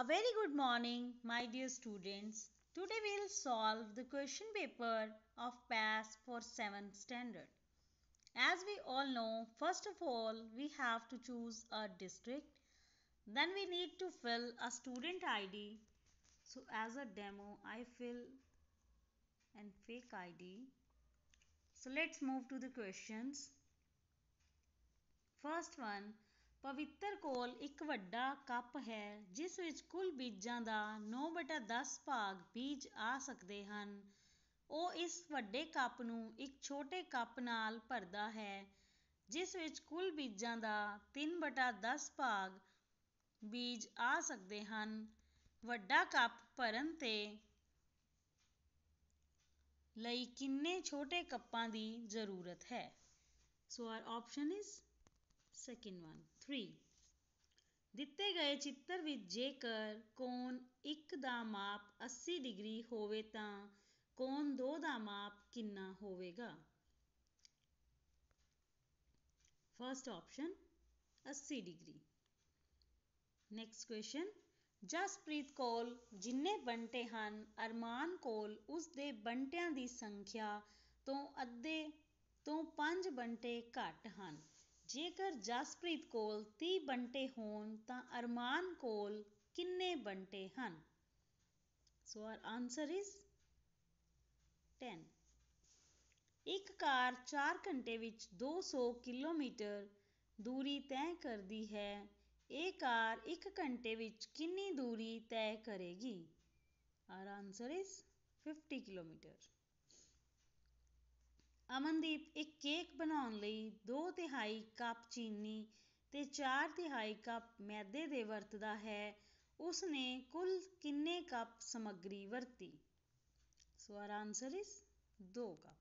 A very good morning, my dear students. Today we'll solve the question paper of PASS for 7th standard. As we all know, first of all, we have to choose a district. Then we need to fill a student ID. So as a demo, I fill an fake ID. So let's move to the questions. First one, ਪਵਿੱਤਰ ਕੋਲ ਇੱਕ ਵੱਡਾ cup ਹੈ ਜਿਸ ਵਿੱਚ ਕੁੱਲ ਬੀਜਾਂ ਦਾ 9/10 ਭਾਗ ਬੀਜ ਆ ਸਕਦੇ ਹਨ। ਉਹ ਇਸ ਵੱਡੇ ਕੱਪ ਨੂੰ ਇੱਕ ਛੋਟੇ ਕੱਪ ਨਾਲ ਭਰਦਾ ਹੈ ਜਿਸ ਵਿੱਚ ਕੁੱਲ ਬੀਜਾਂ ਦਾ 3/10 ਭਾਗ ਬੀਜ ਆ ਸਕਦੇ ਹਨ। ਵੱਡਾ ਕੱਪ ਭਰਨ ਤੇ ਲਈ ਕਿੰਨੇ ਛੋਟੇ ਕੱਪਾਂ ਦੀ ਜ਼ਰੂਰਤ ਹੈ? So our option is second one 3 ਦਿੱਤੇ ਗਏ ਚਿੱਤਰ ਵਿੱਚ ਜੇਕਰ ਕੋਣ 1 ਦਾ ਮਾਪ 80 ਡਿਗਰੀ ਹੋਵੇ ਤਾਂ ਕੋਣ 2 ਦਾ ਮਾਪ ਕਿੰਨਾ ਹੋਵੇਗਾ? First option 80 degree. Next question Jaspreet ਕੋਲ ਜਿੰਨੇ ਬੰਟੇ ਹਨ ਅਰਮਾਨ ਕੋਲ ਉਸ ਦੇ ਬੰਟਿਆਂ ਦੀ ਸੰਖਿਆ ਤੋਂ ਅੱਧੇ ਤੋਂ 5 ਬੰਟੇ ਘੱਟ ਹਨ। ਜੇਕਰ ਜਸਪ੍ਰੀਤ ਕੋਲ 30 ਬੰਟੇ ਹੋਣ ਤਾਂ ਅਰਮਾਨ ਕੋਲ ਕਿੰਨੇ ਬੰਟੇ ਹਨ? ਸੋ ਆਰ ਆਨਸਰ ਇਜ਼ 10। ਇੱਕ ਕਾਰ 4 ਘੰਟੇ ਵਿੱਚ 200 ਕਿਲੋਮੀਟਰ ਦੂਰੀ ਤੈਅ ਕਰਦੀ ਹੈ। ਇਹ ਕਾਰ 1 ਘੰਟੇ ਵਿੱਚ ਕਿੰਨੀ ਦੂਰੀ ਤੈਅ ਕਰੇਗੀ? Our answer is 50 kilometre. Amandeep ਇੱਕ ਕੇਕ ਬਣਾਉਣ ਲਈ 2/3 ਕੱਪ ਚੀਨੀ ਤੇ 4/3 ਕੱਪ ਮੈਦੇ ਦੇ ਵਰਤਦਾ ਹੈ। ਉਸਨੇ ਕੁੱਲ ਕਿੰਨੇ ਕੱਪ ਸਮੱਗਰੀ ਵਰਤੀ? So our answer is 2 cup.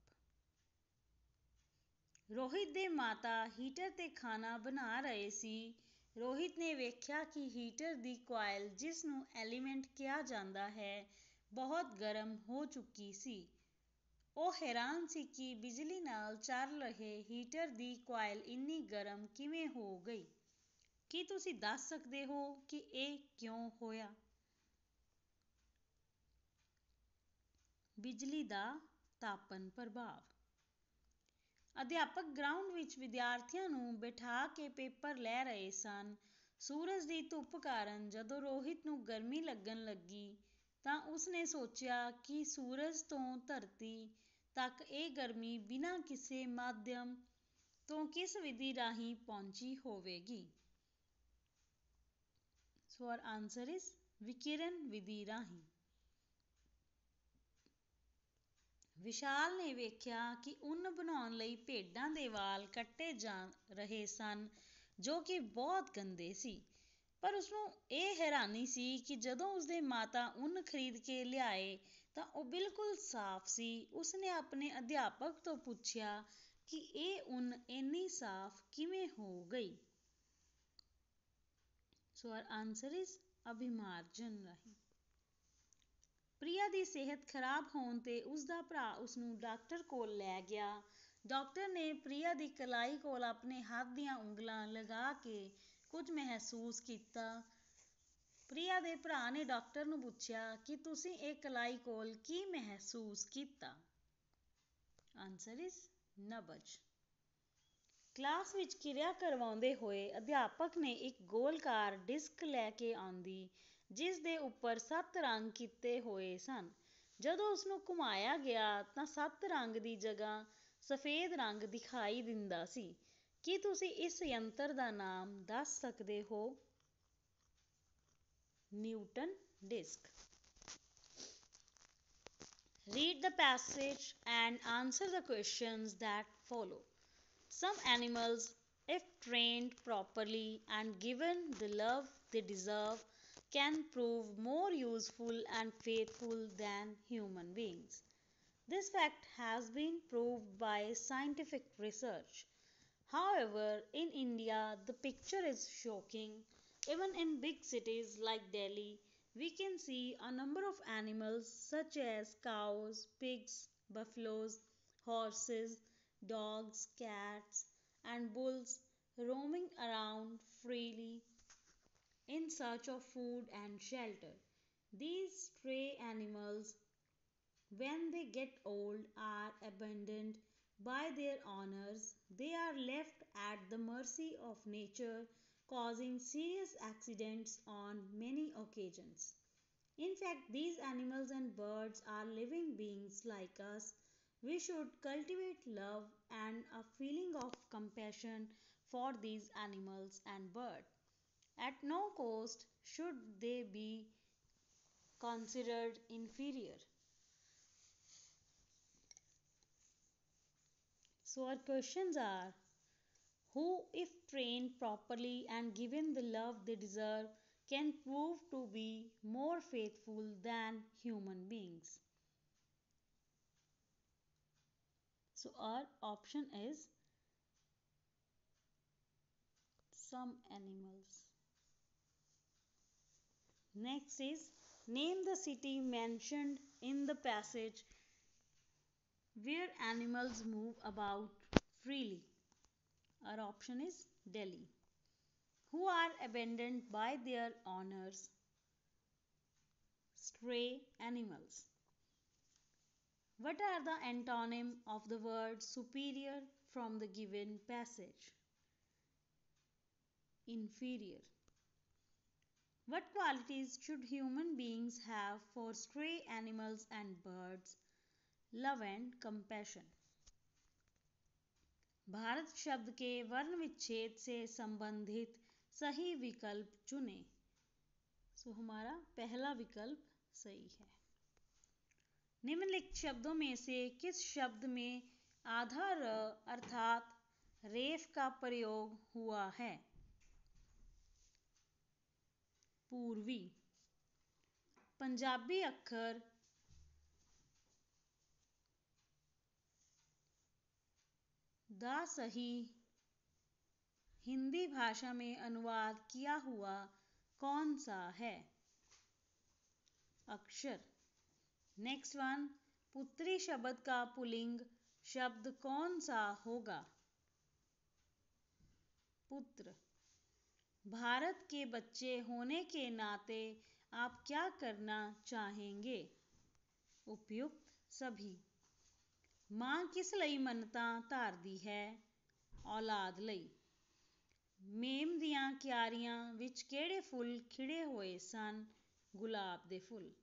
Rohit ਦੇ ਮਾਤਾ ਹੀਟਰ ਤੇ ਖਾਣਾ ਬਣਾ ਰਹੇ ਸੀ। ਰੋਹਿਤ ਨੇ ਵੇਖਿਆ ਕਿ ਹੀਟਰ ਦੀ ਕੁਆਇਲ ਜਿਸ ਨੂੰ ਐਲੀਮੈਂਟ ਕਿਹਾ ਜਾਂਦਾ ਹੈ ਬਹੁਤ ਗਰਮ ਹੋ ਚੁੱਕੀ ਸੀ। ਉਹ ਹੈਰਾਨ ਸੀ ਕਿ ਬਿਜਲੀ ਨਾਲ ਚੱਲ ਰਹੇ ਹੀਟਰ ਦੀ ਕੁਆਇਲ ਇੰਨੀ ਗਰਮ ਕਿਵੇਂ ਹੋ ਗਈ। ਕੀ ਤੁਸੀਂ ਦੱਸ ਸਕਦੇ ਹੋ ਕਿ ਇਹ ਕਿਉਂ ਹੋਇਆ? ਬਿਜਲੀ ਦਾ ਤਾਪਨ ਪ੍ਰਭਾਵ। ਅਧਿਆਪਕ ਗਰਾਊਂਡ ਵਿੱਚ ਵਿਦਿਆਰਥੀਆਂ ਨੂੰ ਬਿਠਾ ਕੇ ਪੇਪਰ ਲੈ ਰਹੇ ਸਨ। ਸੂਰਜ ਦੀ ਧੁੱਪ ਕਾਰਨ ਜਦੋਂ ਰੋਹਿਤ ਨੂੰ ਗਰਮੀ ਲੱਗਣ ਲੱਗੀ ਤਾਂ ਉਸਨੇ ਸੋਚਿਆ ਕਿ ਸੂਰਜ ਤੋਂ ਧਰਤੀ ਤੱਕ ਇਹ ਗਰਮੀ ਬਿਨਾਂ ਕਿਸੇ ਮਾਧਿਅਮ ਤੋਂ ਕਿਸ ਵਿਧੀ ਰਾਹੀਂ ਪਹੁੰਚੀ ਹੋਵੇਗੀ? ਸੋ ਆਰ ਆਨਸਰ ਇਜ਼ ਵਿਕਿਰਨ ਵਿਧੀ ਰਾਹੀਂ। ਵਿਸ਼ਾਲ ਨੇ ਵੇਖਿਆ ਕਿ ਉੱਨ ਬਣਾਉਣ ਲਈ ਭੇਡਾਂ ਦੇ ਵਾਲ ਕੱਟੇ ਜਾ ਰਹੇ ਸਨ ਜੋ ਕਿ ਬਹੁਤ ਗੰਦੇ ਸੀ। ਪਰ ਉਸਨੂੰ ਇਹ ਹੈਰਾਨੀ ਸੀ ਕਿ ਜਦੋਂ ਉਸਦੇ ਮਾਤਾ ਉੱਨ ਖਰੀਦ ਕੇ ਲਿਆਏ ਤਾਂ ਉਹ ਬਿਲਕੁਲ ਸਾਫ਼ ਸੀ। ਉਸਨੇ ਆਪਣੇ ਅਧਿਆਪਕ ਤੋਂ ਪੁੱਛਿਆ ਕਿ ਇਹ ਉੱਨ ਇੰਨੀ ਸਾਫ਼ ਕਿਵੇਂ ਹੋ ਗਈ? ਸੋ ਆਰ ਆਨਸਰ ਇਜ਼ ਅਭਿਮਾਰਜਨ ਰਾਹੀਂ। ਪ੍ਰਿਆ ਦੀ ਸਿਹਤ ਖਰਾਬ ਹੋਣ ਤੇ ਉਸਦਾ ਭਰਾ ਉਸਨੂੰ ਡਾਕਟਰ ਕੋਲ ਲੈ ਗਿਆ। ਡਾਕਟਰ ਨੇ ਪ੍ਰਿਆ ਦੀ ਕਲਾਈ ਕੋਲ ਆਪਣੇ ਹੱਥ ਦੀਆਂ ਉਂਗਲਾਂ ਲਗਾ ਕੇ ਕੁਝ ਮਹਿਸੂਸ ਕੀਤਾ। ਪ੍ਰਿਆ ਦੇ ਭਰਾ ਨੇ ਡਾਕਟਰ ਨੂੰ ਪੁੱਛਿਆ ਕਿ ਤੁਸੀਂ ਇਹ ਕਲਾਈ ਕੋਲ ਕੀ ਮਹਿਸੂਸ ਕੀਤਾ? Answer is ਨਬਜ਼। ਕਲਾਸ ਵਿੱਚ ਕਿਰਿਆ ਕਰਵਾਉਂਦੇ ਹੋਏ ਅਧਿਆਪਕ ਨੇ ਇੱਕ ਗੋਲਕਾਰ ਡਿਸਕ ਲੈ ਕੇ ਆਂਦੀ ਜਿਸ ਦੇ ਉੱਪਰ 7 ਰੰਗ ਕੀਤੇ ਹੋਏ ਸਨ। ਜਦੋਂ ਉਸਨੂੰ ਘੁਮਾਇਆ ਗਿਆ ਤਾਂ 7 ਰੰਗ ਦੀ ਜਗ੍ਹਾ ਸਫੇਦ ਰੰਗ ਦਿਖਾਈ ਦਿੰਦਾ ਸੀ। ਕੀ ਤੁਸੀਂ ਇਸ ਯੰਤਰ ਦਾ ਨਾਮ ਦੱਸ ਸਕਦੇ ਹੋ? Newton disc. Read the passage and answer the questions that follow. Some animals, if trained properly and given the love they deserve, can prove more useful and faithful than human beings. This fact has been proved by scientific research. However, in India, the picture is shocking. Even in big cities like Delhi, we can see a number of animals such as cows, pigs, buffaloes, horses, dogs, cats, and bulls roaming around freely in search of food and shelter. These stray animals, when they get old, are abandoned by their owners. They are left at the mercy of nature, causing serious accidents on many occasions. In fact, these animals and birds are living beings like us. We should cultivate love and a feeling of compassion for these animals and birds. At no cost should they be considered inferior. So, our questions are: who, if trained properly and given the love they deserve, can prove to be more faithful than human beings? So, our option is some animals. Next is, name the city mentioned in the passage where animals move about freely. Our option is Delhi. Who are abandoned by their owners? Stray animals. What are the antonym of the word superior from the given passage? Inferior. What qualities should human beings have for stray animals and birds? Love and compassion. Bharat शब्द के वर्ण विच्छेद से संबंधित सही विकल्प चुनें। सो हमारा पहला विकल्प सही है। निम्नलिखित शब्दों में से किस शब्द में आधा र अर्थात रेफ का प्रयोग हुआ है? पूर्वी। पंजाबी अक्षर दा सही हिंदी भाषा में अनुवाद किया हुआ कौन सा है? अक्षर। नेक्स्ट वन, पुत्री शब्द का पुल्लिंग शब्द कौन सा होगा? पुत्र। भारत के बच्चे होने के नाते आप क्या करना चाहेंगे? उपयुक्त सभी। मां किस लई मन्नतां ਧਾਰਦੀ ਹੈ? ਔਲਾਦ ਲਈ। ਮੇਮ ਦੀਆਂ ਕਿਆਰੀਆਂ ਵਿੱਚ ਕਿਹੜੇ ਫੁੱਲ ਖਿੜੇ ਹੋਏ ਸਨ? ਗੁਲਾਬ ਦੇ ਫੁੱਲ।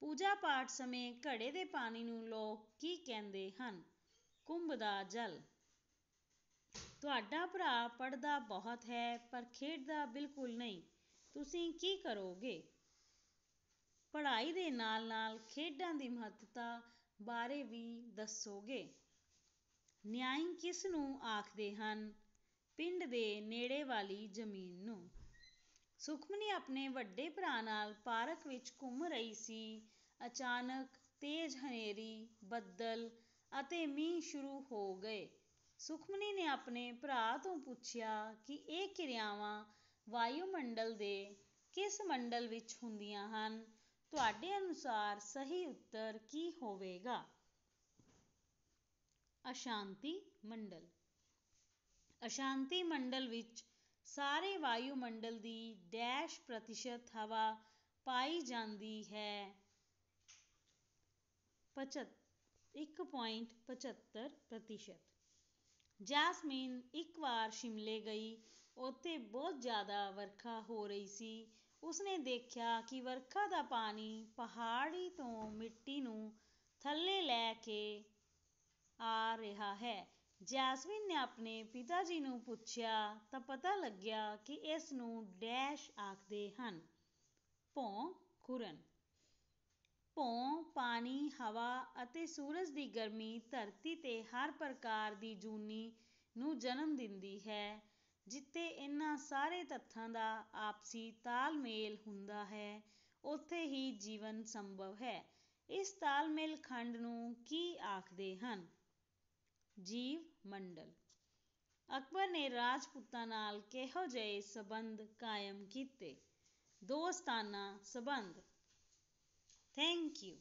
ਪੂਜਾ ਪਾਠ ਸਮੇਂ ਘੜੇ ਦੇ ਪਾਣੀ ਨੂੰ ਲੋਕ ਕੀ ਕਹਿੰਦੇ ਹਨ? ਕੁੰਭ ਦਾ ਜਲ। ਤੁਹਾਡਾ ਭਰਾ ਪੜ੍ਹਦਾ ਬਹੁਤ ਹੈ ਪਰ ਖੇਡਦਾ ਬਿਲਕੁਲ ਨਹੀਂ, ਤੁਸੀਂ ਕੀ ਕਰੋਗੇ? ਪੜ੍ਹਾਈ ਦੇ ਨਾਲ-ਨਾਲ ਖੇਡਾਂ ਦੀ ਮਹੱਤਤਾ ਬਾਰੇ ਵੀ ਦੱਸੋਗੇ। ਨਿਆਈ ਕਿਸ ਨੂੰ ਆਖਦੇ ਹਨ? ਪਿੰਡ ਦੇ ਨੇੜੇ ਵਾਲੀ ਜ਼ਮੀਨ ਨੂੰ। ਸੁਖਮਨੀ ਆਪਣੇ ਵੱਡੇ ਭਰਾ ਨਾਲ ਪਾਰਕ ਵਿੱਚ ਘੁੰਮ ਰਹੀ ਸੀ। ਅਚਾਨਕ ਤੇਜ਼ ਹਨੇਰੀ, ਬੱਦਲ ਅਤੇ ਮੀਂਹ ਸ਼ੁਰੂ ਹੋ ਗਏ। ਸੁਖਮਨੀ ਨੇ ਆਪਣੇ ਭਰਾ ਤੋਂ ਪੁੱਛਿਆ ਕਿ ਇਹ ਕਿਰਿਆਵਾਂ ਵਾਯੂਮੰਡਲ ਦੇ ਕਿਸ ਮੰਡਲ ਵਿੱਚ ਹੁੰਦੀਆਂ ਹਨ? ਤੁਹਾਡੇ ਅਨੁਸਾਰ ਸਹੀ ਉੱਤਰ ਕੀ ਹੋਵੇਗਾ? ਅਸ਼ਾਂਤੀ ਮੰਡਲ। ਅਸ਼ਾਂਤੀ ਮੰਡਲ ਵਿੱਚ ਸਾਰੇ ਵਾਯੂਮੰਡਲ ਦੀ ਡੈਸ਼ ਪ੍ਰਤੀਸ਼ਤ ਹਵਾ ਪਾਈ ਜਾਂਦੀ ਹੈ? 1.75%। ਜੈਸਮੀਨ ਇੱਕ ਵਾਰ ਸ਼ਿਮਲੇ ਗਈ। ਉੱਥੇ ਬਹੁਤ ਜ਼ਿਆਦਾ ਵਰਖਾ ਹੋ ਰਹੀ ਸੀ। ਉਸਨੇ ਦੇਖਿਆ ਕਿ ਵਰਖਾ ਦਾ ਪਾਣੀ ਪਹਾੜੀ ਤੋਂ ਮਿੱਟੀ ਨੂੰ ਥੱਲੇ ਲੈ ਕੇ ਆ ਰਿਹਾ ਹੈ। ਜੈਸਮੀਨ ਨੇ ਆਪਣੇ ਪਿਤਾ ਜੀ ਨੂੰ ਪੁੱਛਿਆ ਤਾਂ ਪਤਾ ਲੱਗਿਆ ਕਿ ਇਸ ਨੂੰ ਡੈਸ਼ ਆਖਦੇ ਹਨ। ਭੌਂ ਘੂਰਨ। ਭੌਂ ਪਾਣੀ, ਹਵਾ ਅਤੇ ਸੂਰਜ ਦੀ ਗਰਮੀ ਧਰਤੀ 'ਤੇ ਹਰ ਪ੍ਰਕਾਰ ਦੀ ਜੂਨੀ ਨੂੰ ਜਨਮ ਦਿੰਦੀ ਹੈ। ਜਿੱਥੇ ਇਹਨਾਂ ਸਾਰੇ ਤੱਤਾਂ ਦਾ ਆਪਸੀ ਤਾਲਮੇਲ ਹੁੰਦਾ ਹੈ, ਉੱਥੇ ਹੀ ਜੀਵਨ ਸੰਭਵ ਹੈ। ਇਸ ਤਾਲਮੇਲ ਖੰਡ ਨੂੰ ਕੀ ਆਖਦੇ ਹਨ? ਜੀਵ ਮੰਡਲ। ਅਕਬਰ ਨੇ ਰਾਜਪੂਤਾਂ ਨਾਲ ਕਿਹੋ ਜਿਹੇ ਸੰਬੰਧ ਕਾਇਮ ਕੀਤੇ? ਦੋਸਤਾਨਾ ਸੰਬੰਧ। Thank you.